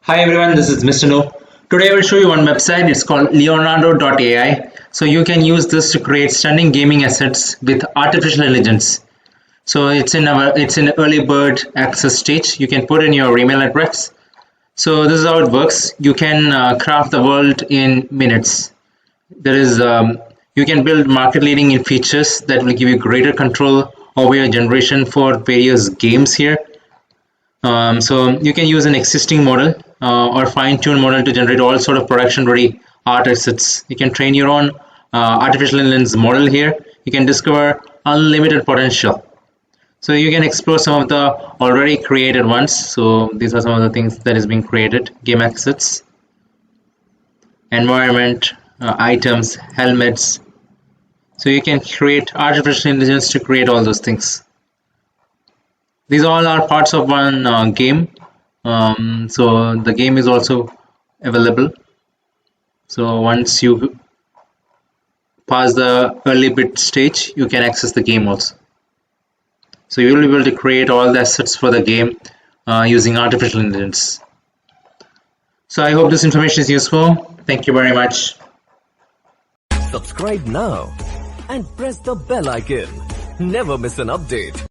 Hi everyone, this is Mr. No. Today I will show you one website. It's called Leonardo.ai. So you can use this to create stunning gaming assets with artificial intelligence. So it's in early bird access stage. You can put in your email address. So this is how it works. You can craft the world in minutes. There is You can build market leading in features that will give you greater control over your generation for various games here. So you can use an existing model or fine-tune model to generate all sort of production-ready art assets. You can train your own artificial intelligence model here. You can discover unlimited potential. So you can explore some of the already created ones. So these are some of the things that is being created: game assets, environment, items, helmets. So you can create artificial intelligence to create all those things. These all are parts of one game. So the game is also available. So once you pass the early bit stage, you can access the game also. So you will be able to create all the assets for the game using artificial intelligence. So I hope this information is useful. Thank you very much. Subscribe now and press the bell icon. Never miss an update.